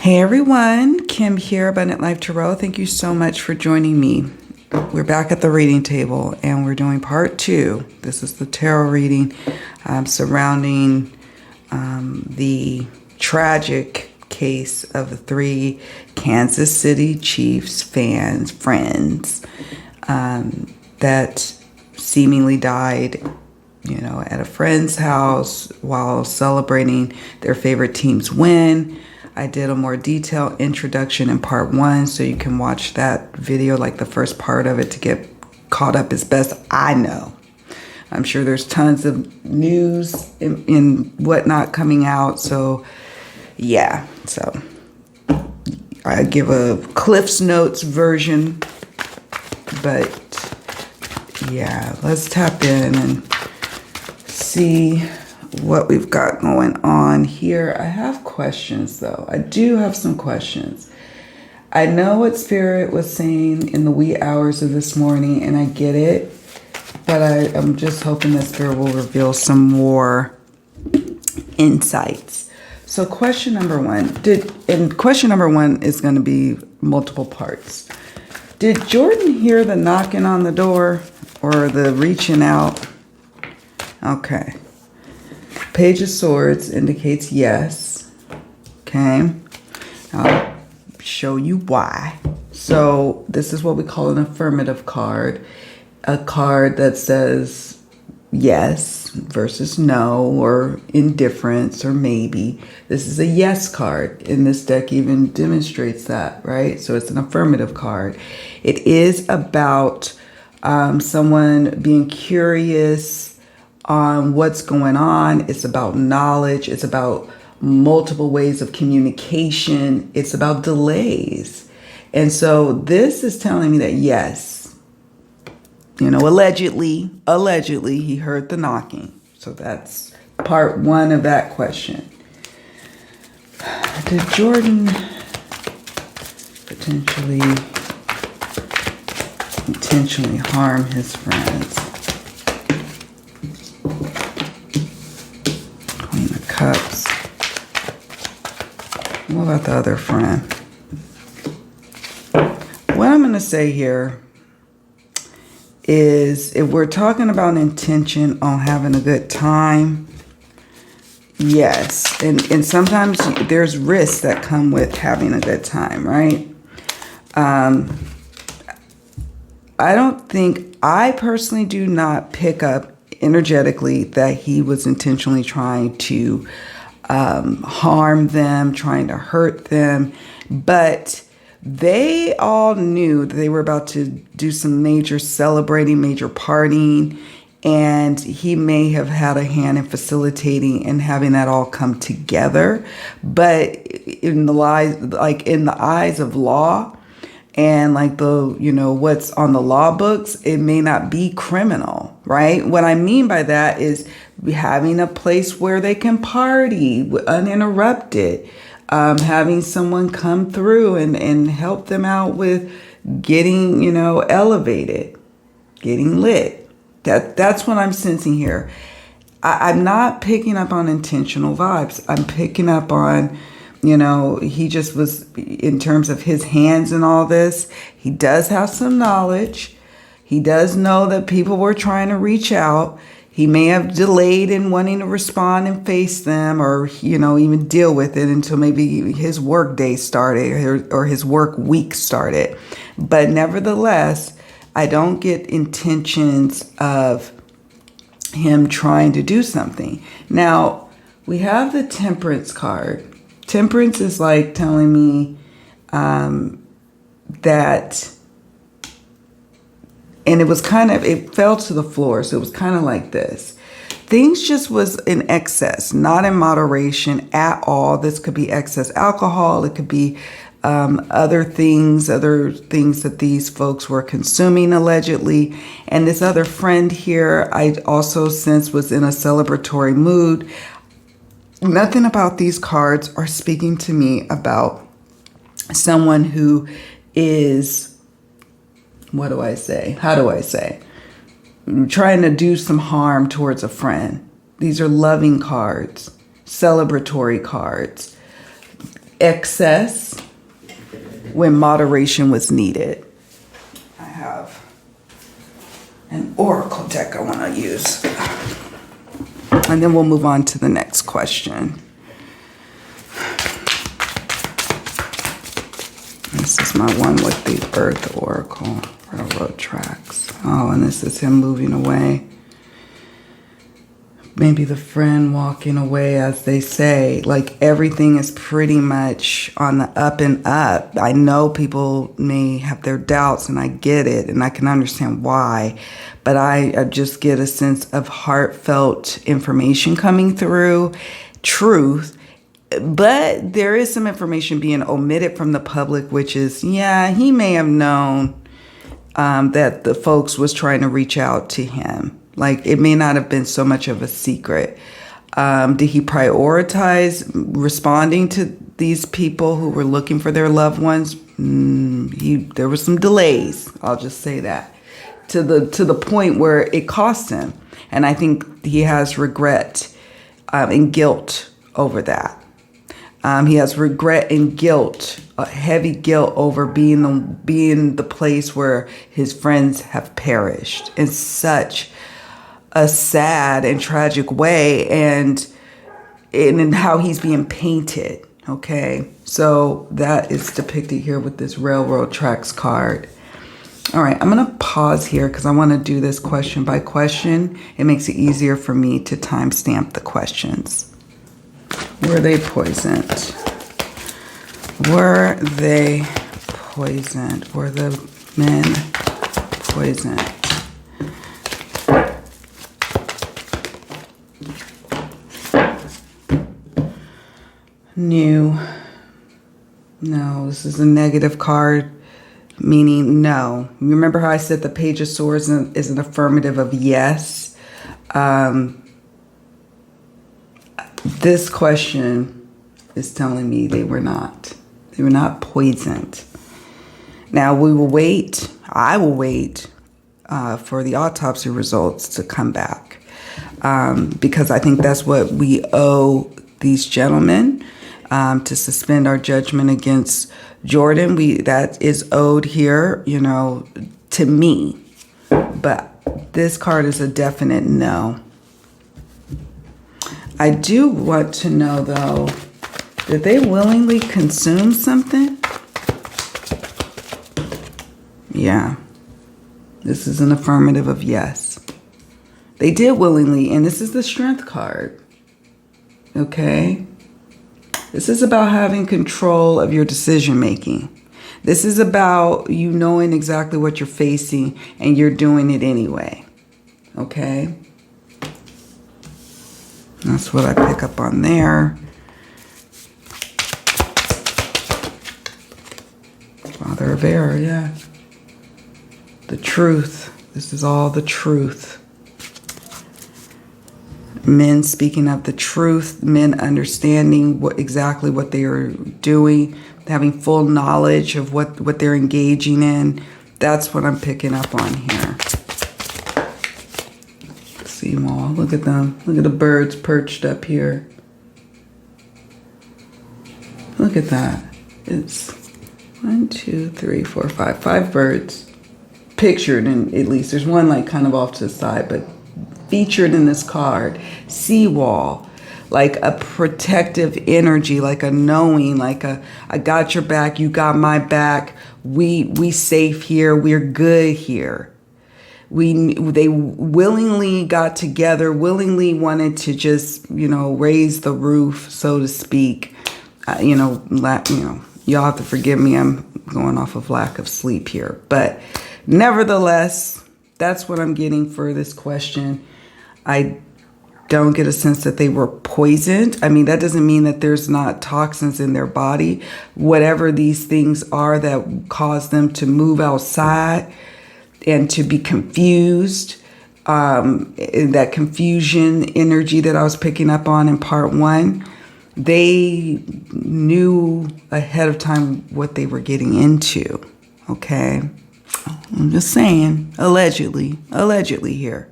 Hey everyone, Kim here, Abundant Life Tarot. Thank you so much for joining me. We're back at the reading table and we're doing part 2. This is the tarot reading surrounding the tragic case of the 3 Kansas City Chiefs friends that seemingly died, at a friend's house while celebrating their favorite team's win. I did a more detailed introduction in part 1, so you can watch that video, like the first part of it, to get caught up as best I know. I'm sure there's tons of news and whatnot coming out, so yeah. So I give a Cliff's Notes version, but yeah, let's tap in and see what we've got going on here. I have questions though. I do have some questions. I know what Spirit was saying in the wee hours of this morning, and I get it, but I'm just hoping that Spirit will reveal some more insights. So question number 1, question number 1 is going to be multiple parts. Did Jordan hear the knocking on the door or the reaching out? Okay. Page of Swords indicates yes. Okay. I'll show you why. So this is what we call an affirmative card. A card that says yes versus no, or indifference, or maybe. This is a yes card. And this deck even demonstrates that, right? So it's an affirmative card. It is about someone being curious on what's going on. It's about knowledge. It's about multiple ways of communication. It's about delays. And so this is telling me that yes, allegedly he heard the knocking. So that's part 1 of that question. Did Jordan intentionally harm his friends? Cups. What about the other friend? What I'm going to say here is, if we're talking about intention on having a good time, yes. And sometimes there's risks that come with having a good time, right? I personally do not pick up energetically that he was intentionally trying to harm them, trying to hurt them, but they all knew that they were about to do some major celebrating, major partying, and he may have had a hand in facilitating and having that all come together. But in the eyes of law, and what's on the law books, it may not be criminal, right? What I mean by that is having a place where they can party uninterrupted, having someone come through and help them out with getting, elevated, getting lit. That's what I'm sensing here. I'm not picking up on intentional vibes. I'm picking up on, he just was, in terms of his hands and all this, he does have some knowledge. He does know that people were trying to reach out. He may have delayed in wanting to respond and face them, or, even deal with it until maybe his work day started or his work week started. But nevertheless, I don't get intentions of him trying to do something. Now, we have the Temperance card. Temperance is like telling me that, and it fell to the floor. So it was kind of like this. Things just was in excess, not in moderation at all. This could be excess alcohol. It could be other things that these folks were consuming allegedly. And this other friend here, I also sense was in a celebratory mood. Nothing about these cards are speaking to me about someone who is, how do I say, trying to do some harm towards a friend. These are loving cards, celebratory cards. excess when moderation was needed. I have an oracle deck I want to use. And then we'll move on to the next question. This is my one with the Earth Oracle, railroad tracks. Oh, and this is him moving away. Maybe the friend walking away, as they say. Like, everything is pretty much on the up and up. I know people may have their doubts, and I get it, and I can understand why. But I just get a sense of heartfelt information coming through, truth. But there is some information being omitted from the public, which is, yeah, he may have known that the folks was trying to reach out to him. Like, it may not have been so much of a secret. Did he prioritize responding to these people who were looking for their loved ones? There were some delays. I'll just say that to the point where it cost him, and I think he has regret and guilt over that. He has regret and guilt, heavy guilt over being the place where his friends have perished in such a sad and tragic way, and in how he's being painted. Okay, so that is depicted here with this railroad tracks card. All right, I'm gonna pause here because I want to do this question by question. It makes it easier for me to timestamp the questions. Were they poisoned? Were they poisoned? Were the men poisoned? New. No, this is a negative card, meaning no. Remember how I said the Page of Swords is an affirmative of yes? This question is telling me they were not. They were not poisoned. Now we will wait. I will wait for the autopsy results to come back, because I think that's what we owe these gentlemen, to suspend our judgment against Jordan. That is owed here, to me. But this card is a definite no. I do want to know, though, did they willingly consume something? Yeah. This is an affirmative of yes. They did willingly, and this is the Strength card. Okay? This is about having control of your decision making. This is about you knowing exactly what you're facing, and you're doing it anyway. Okay? That's what I pick up on there. Father of Error, yeah. The truth. This is all the truth. Men speaking of the truth, men understanding exactly what they are doing, having full knowledge of what they're engaging in. That's what I'm picking up on here. See them all. Look at them. Look at the birds perched up here. Look at that. It's 1, 2, 3, 4, 5. 5 birds pictured, in at least. There's one like kind of off to the side, but featured in this card. Seawall, like a protective energy, like a knowing, like I got your back, you got my back. We safe here. We're good here. They willingly got together, willingly wanted to just, raise the roof, so to speak. Y'all have to forgive me. I'm going off of lack of sleep here. But nevertheless, that's what I'm getting for this question. I don't get a sense that they were poisoned. I mean, that doesn't mean that there's not toxins in their body. Whatever these things are that cause them to move outside and to be confused, that confusion energy that I was picking up on in part 1, they knew ahead of time what they were getting into, okay? I'm just saying, allegedly here.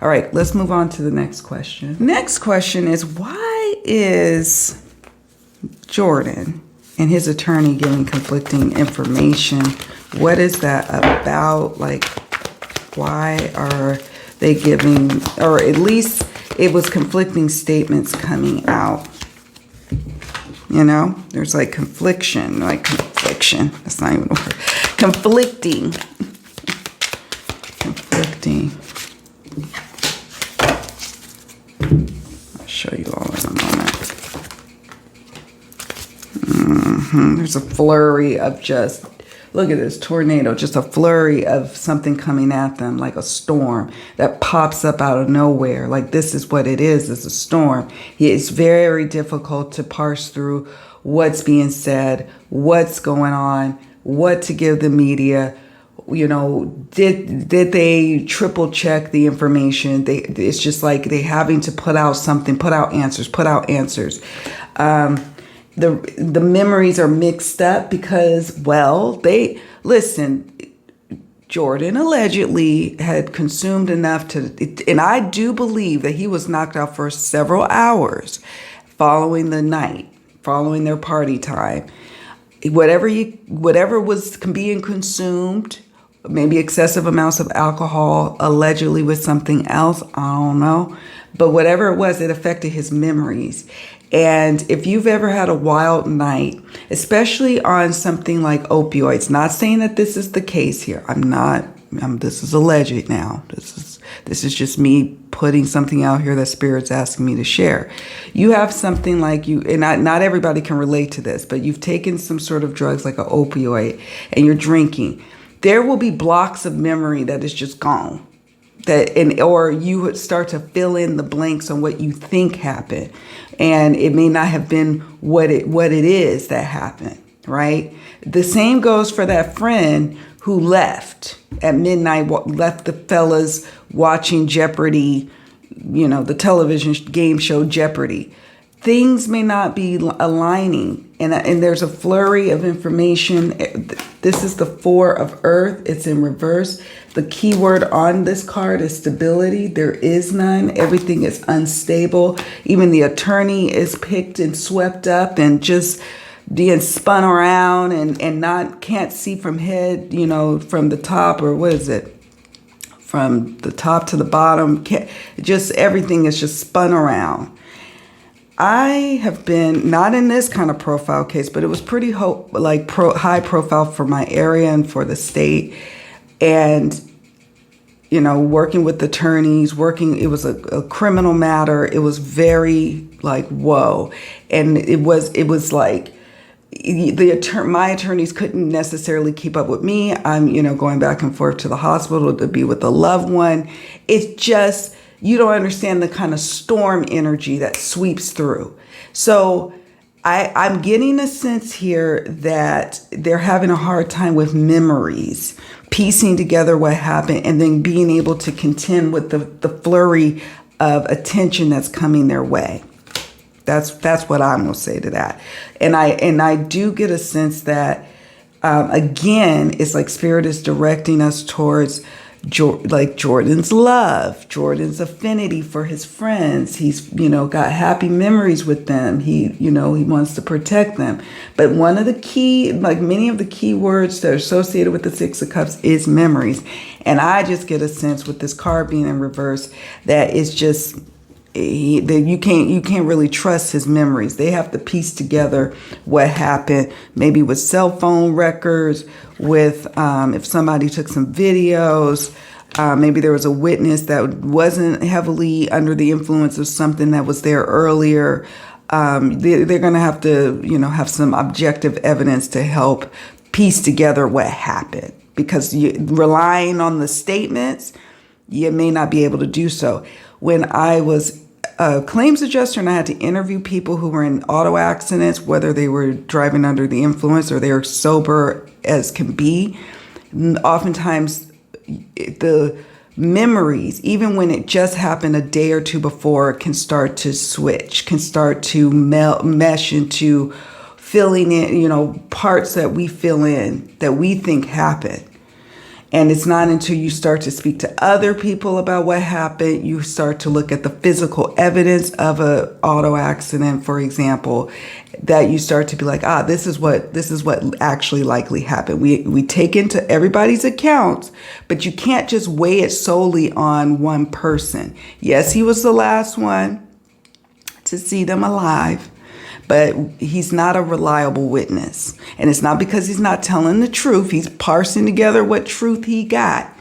All right, let's move on to the next question. Next question is, why is Jordan And his attorney giving conflicting information. What is that about? Like, why are they giving, or at least it was conflicting statements coming out. You know, there's like confliction. That's not even a word. Conflicting. I'll show you all in a moment. There's a flurry of just, look at this tornado, just a flurry of something coming at them, like a storm that pops up out of nowhere. Like, this is what it is. It's a storm. It's very difficult to parse through what's being said, what's going on, what to give the media. You know, did they triple check the information? It's just like they having to put out something, put out answers. The memories are mixed up because, well, Jordan allegedly had consumed enough and I do believe that he was knocked out for several hours following their party time. Whatever was being consumed, maybe excessive amounts of alcohol, allegedly with something else, I don't know. But whatever it was, it affected his memories. And if you've ever had a wild night, especially on something like opioids, not saying that this is the case here. This is alleged now. This is just me putting something out here that Spirit's asking me to share. You have something like and not everybody can relate to this, but you've taken some sort of drugs like an opioid and you're drinking. There will be blocks of memory that is just gone. Or you would start to fill in the blanks on what you think happened. And it may not have been what it is that happened, right? The same goes for that friend who left at midnight, left the fellas watching Jeopardy, you know, the television game show Jeopardy. Things may not be aligning, and there's a flurry of information. This is the Four of Earth. It's in reverse. The key word on this card is stability. There is none. Everything is unstable. Even the attorney is picked and swept up and just being spun around and can't see from head, you know, from the top, or what is it? From the top to the bottom. Just everything is just spun around. I have been, not in this kind of profile case, but it was pretty high profile for my area and for the state. And, you know, working with attorneys, it was a criminal matter. It was very like, whoa. And it was like, my attorneys couldn't necessarily keep up with me. I'm, you know, going back and forth to the hospital to be with a loved one. It's just, you don't understand the kind of storm energy that sweeps through. So I'm getting a sense here that they're having a hard time with memories, piecing together what happened, and then being able to contend with the flurry of attention that's coming their way. That's what I'm going to say to that. And I do get a sense that, again, it's like Spirit is directing us towards Jordan's love, Jordan's affinity for his friends. He's, you know, got happy memories with them. He wants to protect them. But one of the key, like many of the key words that are associated with the Six of Cups is memories. And I just get a sense with this card being in reverse that it's just, that you can't really trust his memories. They have to piece together what happened, maybe with cell phone records, with if somebody took some videos, maybe there was a witness that wasn't heavily under the influence of something that was there earlier. They're going to have to, you know, have some objective evidence to help piece together what happened, because relying on the statements, you may not be able to do so. When I was a claims adjuster and I had to interview people who were in auto accidents, whether they were driving under the influence or they were sober as can be, oftentimes the memories, even when it just happened a day or two before, can start to switch, can start to mesh into filling in, you know, parts that we fill in that we think happened. And it's not until you start to speak to other people about what happened, you start to look at the physical evidence of a auto accident, for example, that you start to be like, this is what actually likely happened. We take into everybody's accounts, but you can't just weigh it solely on one person. Yes, he was the last one to see them alive, but he's not a reliable witness. And it's not because he's not telling the truth. He's parsing together what truth he got.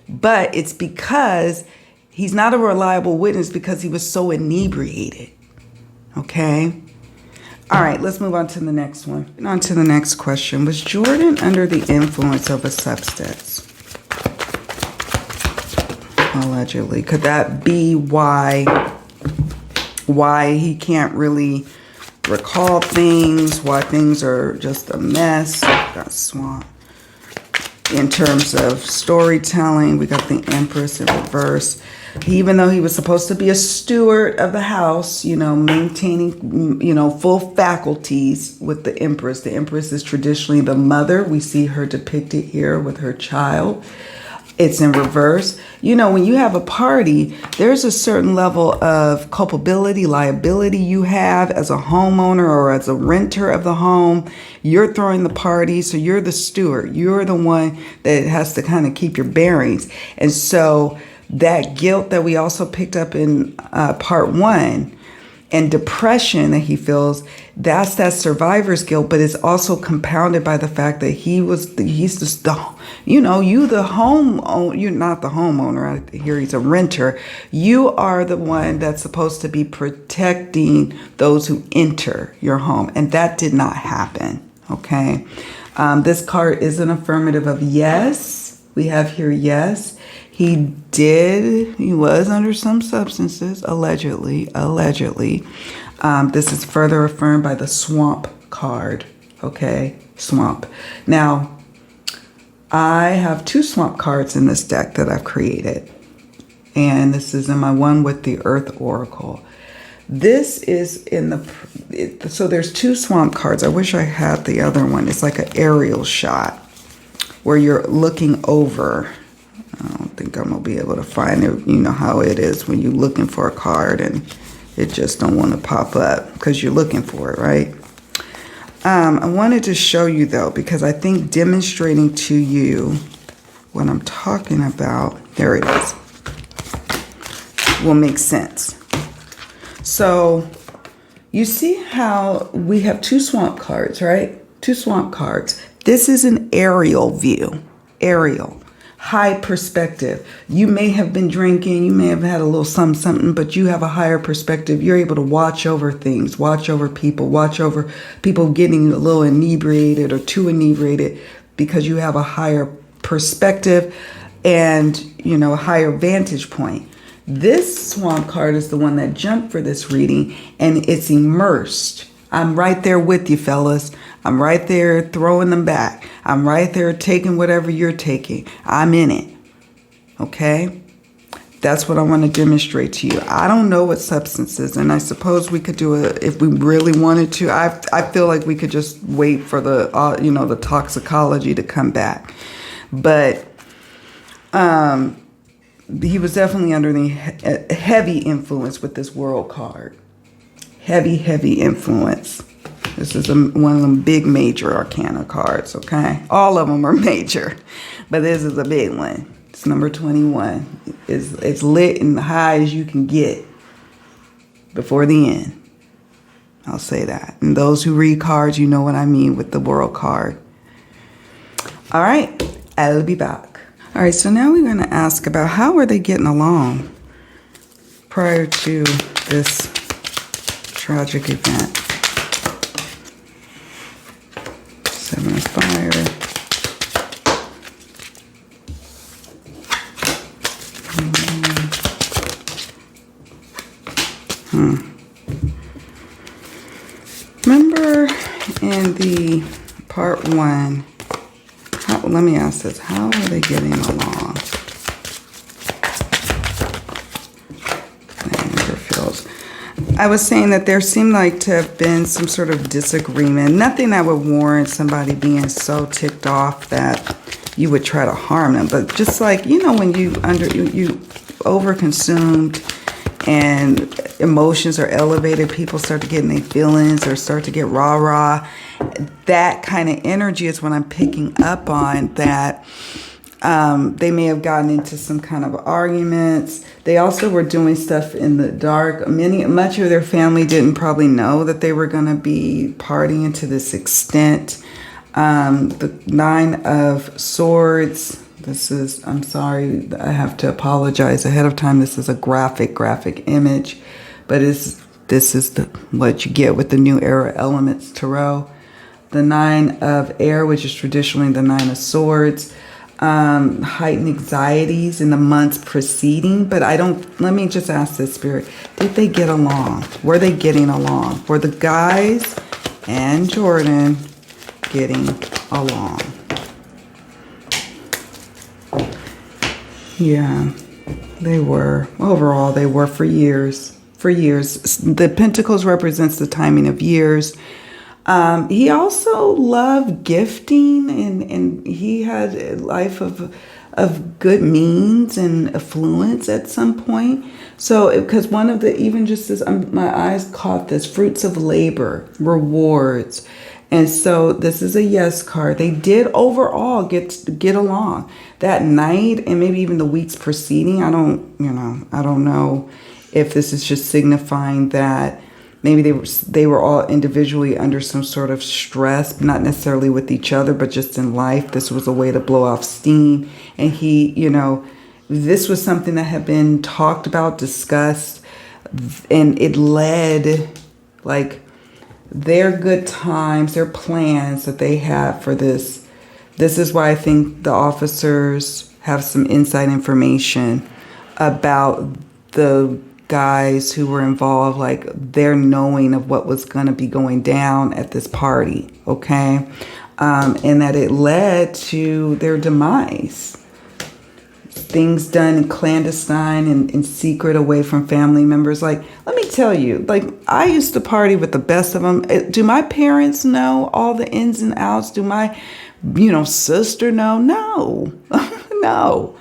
But it's because he's not a reliable witness because he was so inebriated. Okay? All right, let's move on to the next one. On to the next question. Was Jordan under the influence of a substance? Allegedly. Could that be why he can't really recall things, why things are just a mess? Got swamp. In terms of storytelling, we got the Empress in reverse. Even though he was supposed to be a steward of the house, maintaining, full faculties with the Empress. The Empress is traditionally the mother. We see her depicted here with her child. It's in reverse. When you have a party, there's a certain level of culpability, liability you have as a homeowner or as a renter of the home. You're throwing the party, so you're the steward. You're the one that has to kind of keep your bearings. And so that guilt that we also picked up in part 1 and depression that he feels, that's that survivor's guilt, but it's also compounded by the fact that he's you're not the homeowner. I hear he's a renter. You are the one that's supposed to be protecting those who enter your home. And that did not happen. Okay. This card is an affirmative of yes. We have here yes. He was under some substances, allegedly. This is further affirmed by the swamp card, okay? Swamp. Now, I have 2 swamp cards in this deck that I've created. And this is in my one with the Earth Oracle. This is so there's 2 swamp cards. I wish I had the other one. It's like an aerial shot where you're looking over. I don't think I'm going to be able to find it. You know how it is when you're looking for a card and it just don't want to pop up because you're looking for it, right? I wanted to show you, though, because I think demonstrating to you what I'm talking about, there it is, will make sense. So you see how we have 2 swamp cards, right? 2 swamp cards. This is an aerial view, aerial. High perspective. You may have been drinking, you may have had a little something, but you have a higher perspective. You're able to watch over things, watch over people getting a little inebriated or too inebriated because you have a higher perspective and, a higher vantage point. This swamp card is the one that jumped for this reading, and it's immersed. I'm right there with you, fellas. I'm right there throwing them back. I'm right there taking whatever you're taking. I'm in it. Okay? That's what I want to demonstrate to you. I don't know what substances, and I suppose we could do it if we really wanted to. I feel like we could just wait for the toxicology to come back. But he was definitely under the heavy influence with this world card. Heavy influence. This is one of them big major arcana cards, okay? All of them are major, but this is a big one. It's number 21. It's lit and high as you can get before the end. I'll say that. And those who read cards, you know what I mean with the world card. All right, I'll be back. All right, so now we're going to ask about how are they getting along prior to this tragic event. 7 of Fire. Remember in the part 1, let me ask this, how are they getting along? I was saying that there seemed like to have been some sort of disagreement. Nothing that would warrant somebody being so ticked off that you would try to harm them. But just like, when you overconsumed and emotions are elevated, people start to get in their feelings or start to get rah-rah. That kind of energy is what I'm picking up on, that they may have gotten into some kind of arguments. They also were doing stuff in the dark. Much of their family didn't probably know that they were going to be partying to this extent. The 9 of Swords. I'm sorry, I have to apologize ahead of time. This is a graphic image, but this is what you get with the New Era Elements Tarot. The 9 of Air, which is traditionally the 9 of Swords. Heightened anxieties in the months preceding, but let me just ask this, Spirit, did they get along? Were they getting along? Were the guys and Jordan getting along? Yeah, they were. Overall, they were for years. For years. The Pentacles represents the timing of years. He also loved gifting, and he had a life of good means and affluence at some point. So, because one of the, even just as my eyes caught this, fruits of labor, rewards. And so this is a yes card. They did overall get along that night, and maybe even the weeks preceding. I don't know if this is just signifying that maybe they were all individually under some sort of stress, not necessarily with each other, but just in life. This was a way to blow off steam. And this was something that had been talked about, discussed, and it led, like, their good times, their plans that they had for this. This is why I think the officers have some inside information about the guys who were involved, like their knowing of what was going to be going down at this party, okay? And that it led to their demise. Things done clandestine and in secret, away from family members. Like, let me tell you, like, I used to party with the best of them. Do my parents know all the ins and outs? Do my, sister know? No, no.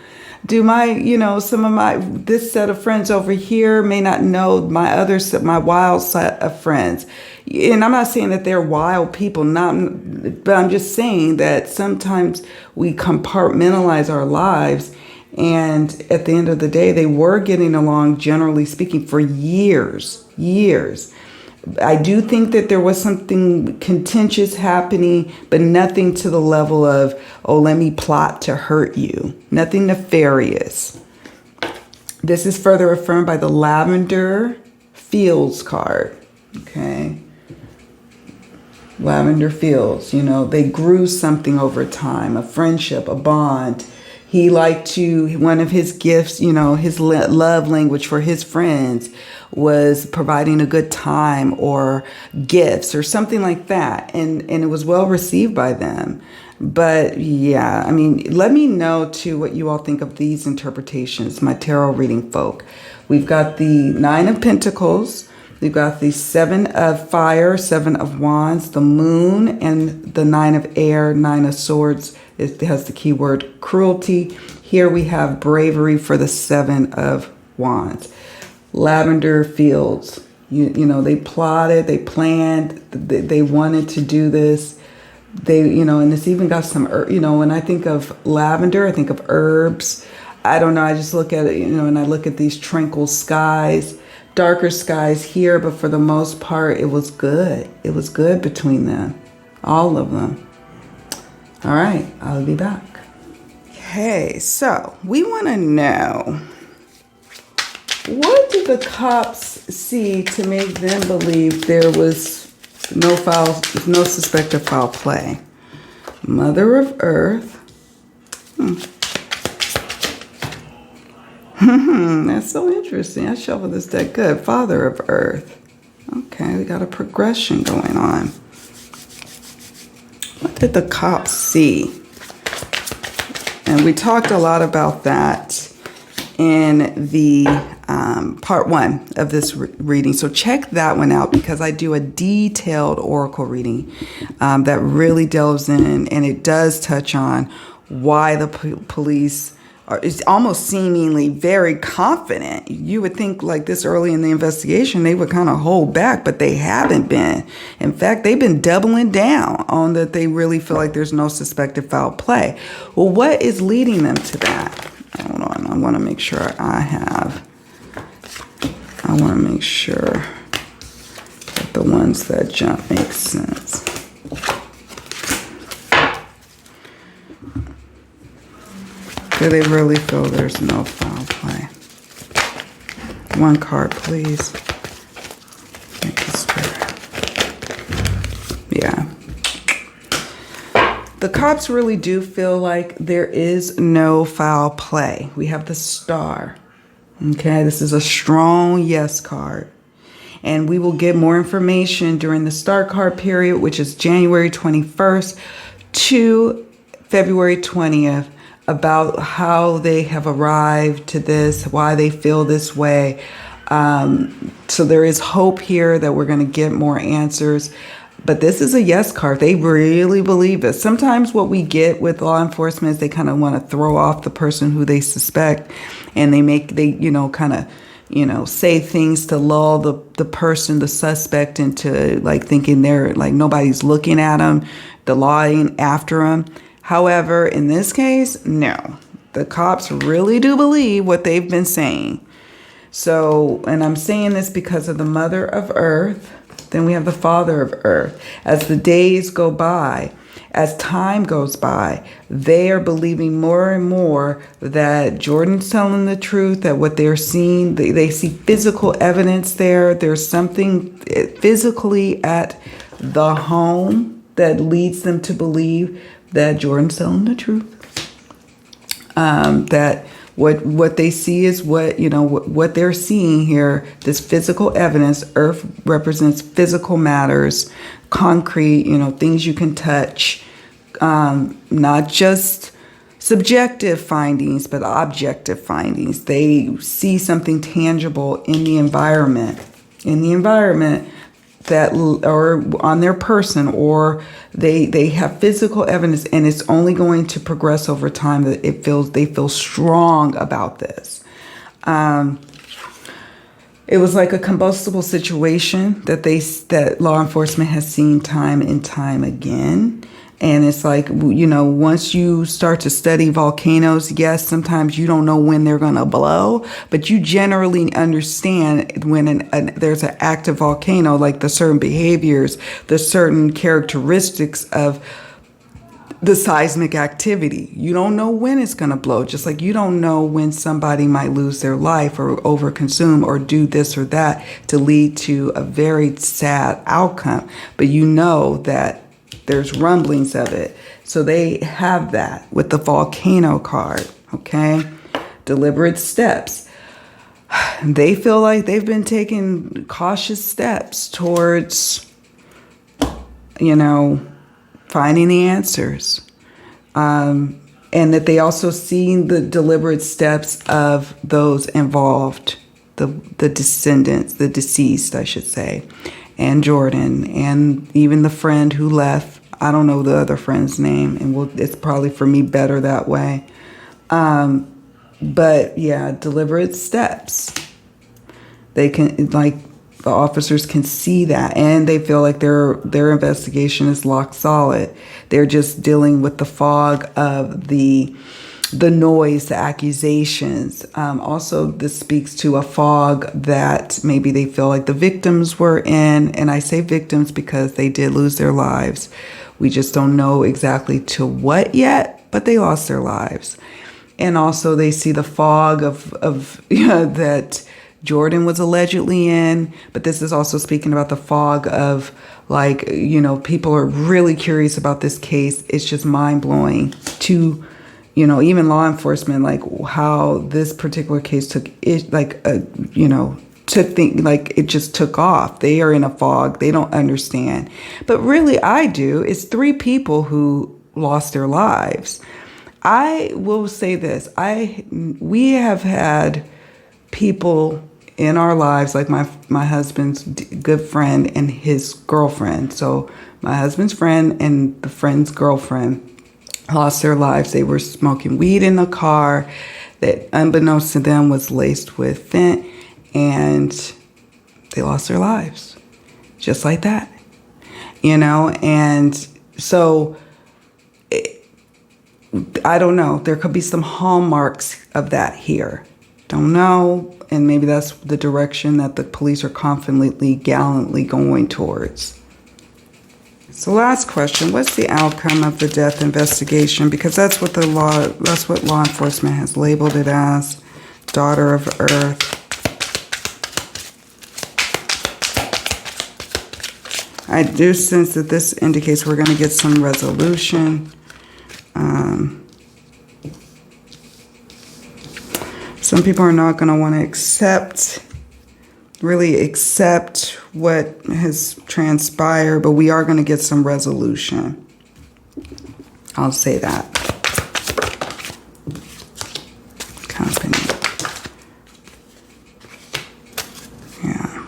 Do my, some of this set of friends over here may not know my wild set of friends. And I'm not saying that they're wild people, but I'm just saying that sometimes we compartmentalize our lives. And at the end of the day, they were getting along, generally speaking, for years. I do think that there was something contentious happening, but nothing to the level of, oh, let me plot to hurt you. Nothing nefarious. This is further affirmed by the Lavender Fields card. Okay. Lavender Fields, they grew something over time, a friendship, a bond. He liked one of his gifts, his love language for his friends was providing a good time or gifts or something like that. And it was well received by them. But yeah, let me know too what you all think of these interpretations, my tarot reading folk. We've got the 9 of Pentacles. We've got the 7 of Fire, 7 of Wands, the Moon, and the 9 of Air, 9 of Swords. It has the keyword cruelty. Here we have bravery for the 7 of Wands. Lavender Fields. They plotted, they planned, they wanted to do this. And this even got some, when I think of lavender, I think of herbs. I don't know. I just look at it, and I look at these tranquil skies, darker skies here, but for the most part, it was good. It was good between them, all of them. All right, I'll be back. Okay, so we want to know, what did the cops see to make them believe there was no suspect of foul play? Mother of Earth. That's so interesting. I shuffled this deck good. Father of Earth. Okay, we got a progression going on. What did the cops see? And we talked a lot about that in the part 1 of this reading. So check that one out, because I do a detailed oracle reading that really delves in, and it does touch on why the police is almost seemingly very confident. You would think like this early in the investigation, they would kind of hold back, but they haven't been. In fact, they've been doubling down on that they really feel like there's no suspected foul play. Well, what is leading them to that? Hold on, I want to make sure I want to make sure that the ones that jump make sense. Do they really feel there's no foul play? One card, please. Yeah. The cops really do feel like there is no foul play. We have the star. Okay, this is a strong yes card. And we will get more information during the star card period, which is January 21st to February 20th. About how they have arrived to this, why they feel this way. So there is hope here that we're going to get more answers. But this is a yes card. They really believe it. Sometimes what we get with law enforcement is they kind of want to throw off the person who they suspect. And they say things to lull the person, the suspect, into like thinking they're like nobody's looking at them, the law ain't after them. However, in this case, no. The cops really do believe what they've been saying. So, and I'm saying this because of the Mother of Earth. Then we have the Father of Earth. As the days go by, as time goes by, they are believing more and more that Jordan's telling the truth, that what they're seeing, they see physical evidence there. There's something physically at the home that leads them to believe that Jordan's telling the truth. That what they see is what they're seeing here. This physical evidence. Earth represents physical matters, concrete. Things you can touch. Not just subjective findings, but objective findings. They see something tangible in the environment. That or on their person, or they have physical evidence, and it's only going to progress over time. That they feel strong about this. It was like a combustible situation that law enforcement has seen time and time again. And it's like, once you start to study volcanoes, yes, sometimes you don't know when they're going to blow, but you generally understand when there's an active volcano, like the certain behaviors, the certain characteristics of the seismic activity. You don't know when it's going to blow, just like you don't know when somebody might lose their life or overconsume or do this or that to lead to a very sad outcome. But you know that there's rumblings of it. So they have that with the volcano card, okay? Deliberate steps. They feel like they've been taking cautious steps towards, finding the answers. And that they also see the deliberate steps of those involved, the descendants, the deceased, I should say, and Jordan, and even the friend who left. I don't know the other friend's name, and it's probably for me better that way. But yeah, deliberate steps. They can, like, the officers can see that, and they feel like their investigation is lock solid. They're just dealing with the fog of the noise, the accusations. Also, this speaks to a fog that maybe they feel like the victims were in. And I say victims because they did lose their lives. We just don't know exactly to what yet, but they lost their lives. And also they see the fog of that Jordan was allegedly in. But this is also speaking about the fog of, like, people are really curious about this case. It's just mind-blowing to even law enforcement, like how this particular case took it, it just took off. They are in a fog. They don't understand. But really, I do. It's 3 people who lost their lives. I will say this. We have had people in our lives, like my husband's good friend and his girlfriend. So my husband's friend and the friend's girlfriend. lost their lives. They were smoking weed in the car that, unbeknownst to them, was laced with fent, and they lost their lives just like that, and so I don't know. There could be some hallmarks of that here. Don't know. And maybe that's the direction that the police are confidently, gallantly going towards. So last question, what's the outcome of the death investigation? Because that's what law enforcement has labeled it as, daughter of Earth. I do sense that this indicates we're going to get some resolution. Some people are not going to want to really accept what has transpired, but we are going to get some resolution. I'll say that. Company. Yeah.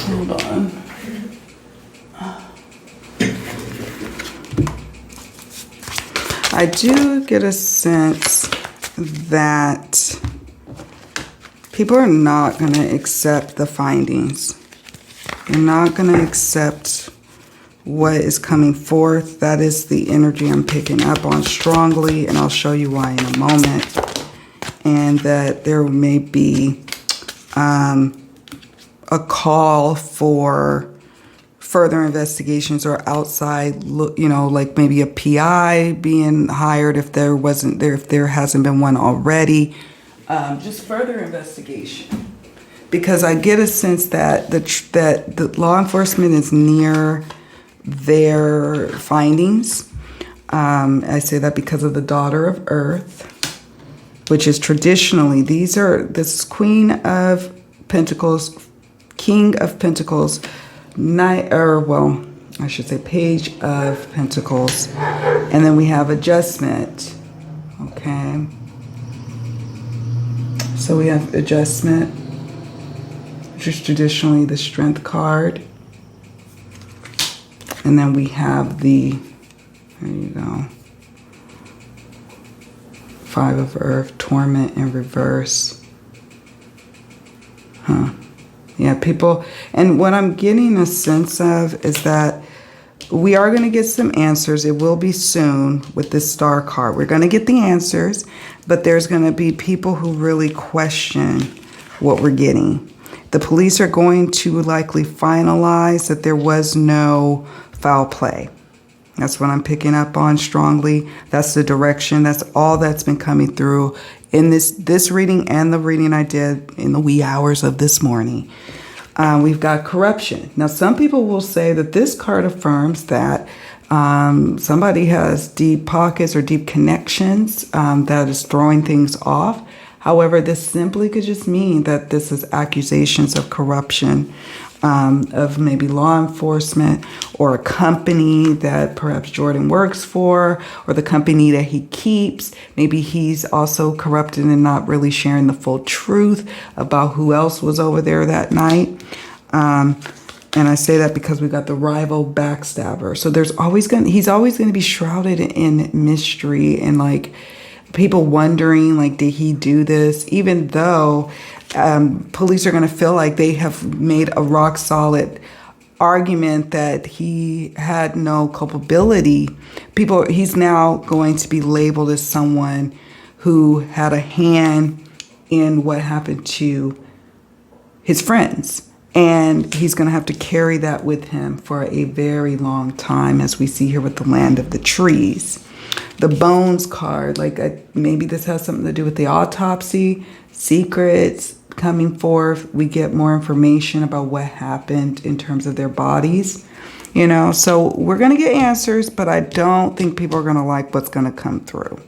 Hold on. I do get a sense that people are not going to accept the findings. They're not going to accept what is coming forth. That is the energy I'm picking up on strongly, and I'll show you why in a moment. And that there may be a call for further investigations or outside, like maybe a PI being hired if there hasn't been one already. Just further investigation, because I get a sense that the law enforcement is near their findings. I say that because of the daughter of Earth, which is traditionally this is Queen of Pentacles, King of Pentacles, I should say Page of Pentacles, and then we have Adjustment. Okay. So we have Adjustment, which is traditionally the Strength card. And then we have there you go, Five of Earth, Torment in reverse. Yeah, people, and what I'm getting a sense of is that we are going to get some answers. It will be soon with this Star card. We're going to get the answers, but there's going to be people who really question what we're getting. The police are going to likely finalize that there was no foul play. That's what I'm picking up on strongly. That's the direction. That's all that's been coming through in this reading and the reading I did in the wee hours of this morning. We've got corruption. Now, some people will say that this card affirms that somebody has deep pockets or deep connections that is throwing things off. However, this simply could just mean that this is accusations of corruption of maybe law enforcement or a company that perhaps Jordan works for, or the company that he keeps. Maybe he's also corrupted and not really sharing the full truth about who else was over there that night. And I say that because we got the rival backstabber. So he's always going to be shrouded in mystery and like people wondering, like, did he do this? Even though police are going to feel like they have made a rock solid argument that he had no culpability. He's now going to be labeled as someone who had a hand in what happened to his friends. And he's going to have to carry that with him for a very long time, as we see here with the Land of the Trees. The Bones card, maybe this has something to do with the autopsy, secrets coming forth. We get more information about what happened in terms of their bodies, so we're going to get answers, but I don't think people are going to like what's going to come through.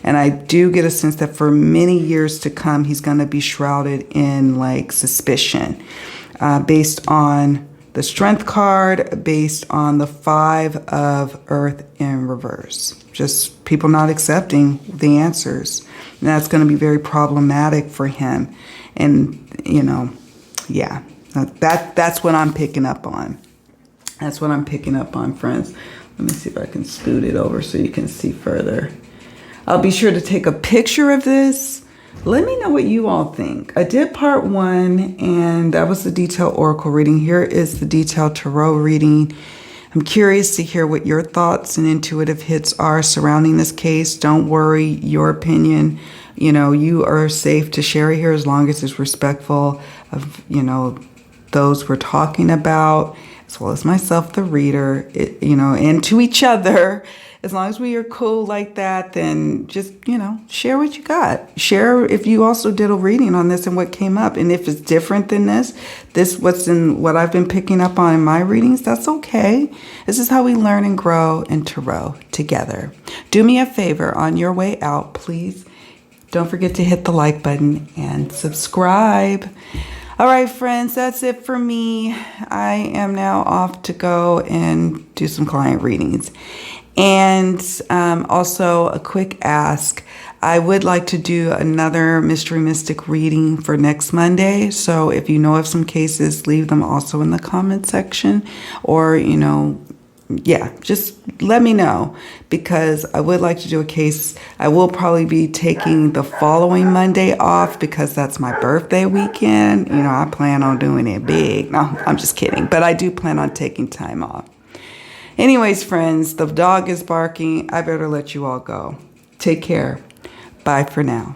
And I do get a sense that for many years to come, he's going to be shrouded in suspicion, based on the Strength card, based on the Five of Earth in reverse. Just people not accepting the answers. And that's going to be very problematic for him. And, that's what I'm picking up on. That's what I'm picking up on, friends. Let me see if I can scoot it over so you can see further. I'll be sure to take a picture of this. Let me know what you all think. I did part 1, and that was the detailed oracle reading. Here is the detailed tarot reading. I'm curious to hear what your thoughts and intuitive hits are surrounding this case. Don't worry, your opinion, you are safe to share here as long as it's respectful of, those we're talking about, as well as myself, the reader, and to each other. As long as we are cool like that, then just, share what you got. Share if you also did a reading on this and what came up. And if it's different than this, what I've been picking up on in my readings, that's okay. This is how we learn and grow in tarot together. Do me a favor on your way out, please. Don't forget to hit the like button and subscribe. All right, friends, that's it for me. I am now off to go and do some client readings. And also a quick ask. I would like to do another Mystery Mystic reading for next Monday. So if you know of some cases, leave them also in the comment section. Or, just let me know, because I would like to do a case. I will probably be taking the following Monday off because that's my birthday weekend. I plan on doing it big. No, I'm just kidding. But I do plan on taking time off. Anyways, friends, the dog is barking. I better let you all go. Take care. Bye for now.